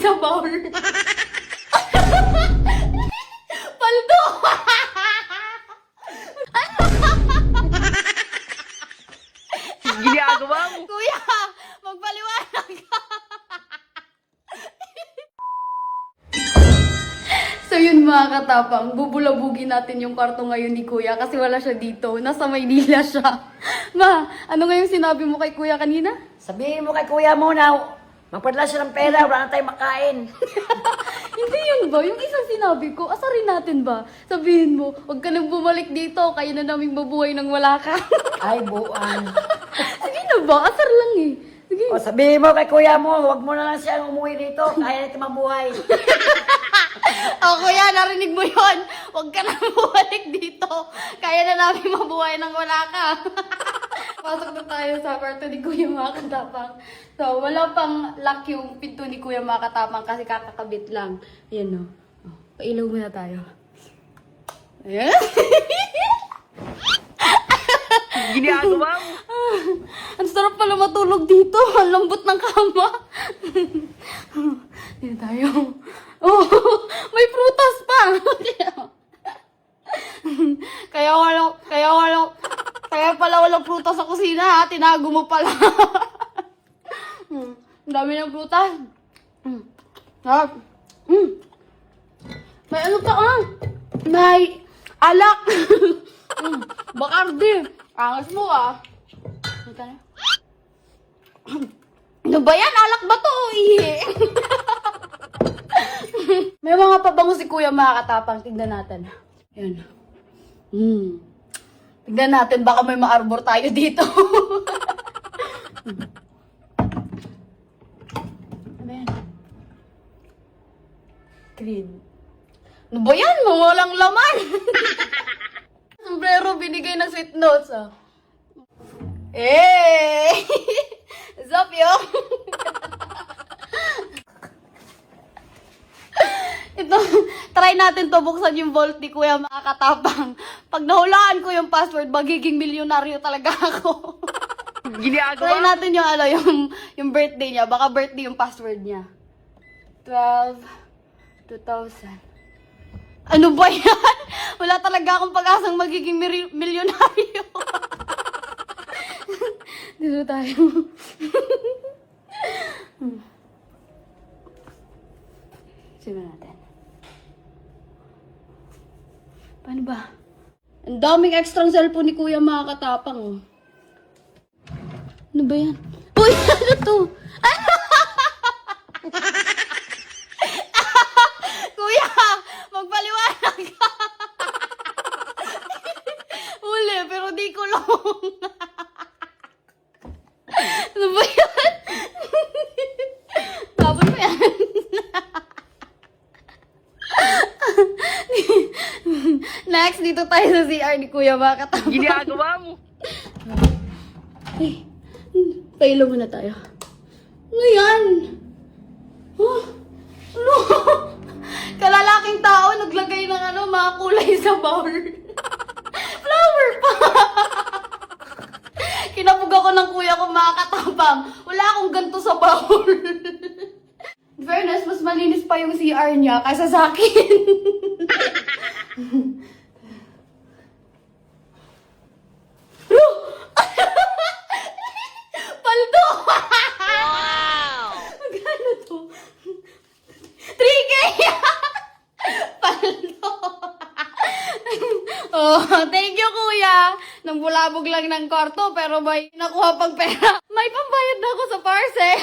sa bowl. Paldo! Ginagawa mo. Kuya, magpaliwanag ka. So yun mga katapang, bubulabugin natin yung kwarto ngayon ni Kuya kasi wala siya dito. Nasa Maynila siya. Ma, ano nga yung sinabi mo kay Kuya kanina? Sabihin mo kay kuya mo na magpadala siya ng pera, wala na tayong makain. Hindi yun ba? Yung isang sinabi ko, asarin natin ba? Sabihin mo, huwag ka nang bumalik dito, kaya na naming mabuhay nang wala ka. Ay, buwan. Sige na ba? Asar lang eh. Sige. O sabihin mo kay kuya mo, huwag mo na lang siya umuwi dito, kaya natin mabuhay. O Kuya, narinig mo yun. Huwag ka nang bumalik dito. Kaya na namin mabuhay nang wala ka. Pasok na tayo sa kwarto ni Kuya mga katapang. So, wala pang lock yung pinto ni Kuya mga katapang kasi kakakabit lang. Ayan no. Oh, pailaw muna tayo. Ayan. Ginagawa mo. Ang sarap pala matulog dito. Ang lambot ng kama. Dito tayo. Oh, may prutas pa. Kaya pala walang prutas sa kusina ha. Tinago mo pala. Ang dami ng prutas. Sarap. May ano pa ah? May alak. Bacardi. Angas mo ah. Ano tayo? Ano ba yan? Alak ba to? Ihi. May mga pabango si Kuya mga katapang. Tignan natin. Yan. Tignan natin. Baka may ma-arbor tayo dito. Ano yan? Green. Ano ba yan? Walang laman. Sombrero binigay ng sweet notes ah. Eh! What's up, yo? Ito, try natin to buksan yung vault ni Kuya mga katapang. Pag nahulaan ko yung password, magiging milyonaryo talaga ako. Ginagawa Try mo. natin yung, yung birthday niya. Baka birthday yung password niya. 2000. Ano ba yan? Wala talaga akong pag-asang magiging milyonaryo. Dito tayo. Simulan natin. Paano ba? Ang daming extra cellphone ni Kuya mga katapang. Oh. Ano ba yan? Uy! Ano to? Kuya! Magpaliwanag ka! Uli, pero di kulong. Ano ba yan? Tapos mo yan. Next, dito tayo sa CR ni Kuya mga katapang. Ginagawa mo. Eh, pailo muna tayo. Ano yan? Huh? Ano? Kalalaking tao naglagay ng mga kulay sa bowl. Flower pa! Kinabog ako ng kuya ko mga katapang. Wala akong ganito sa bowl. In fairness, mas malinis pa yung CR niya kaysa sa akin. Paldo! Wow! Magkano to? 3K! Paldo! Oh, thank you kuya. Nang bulabog lang ng kwarto pero may nakuha pang pera. May pambayad na ako sa parcel.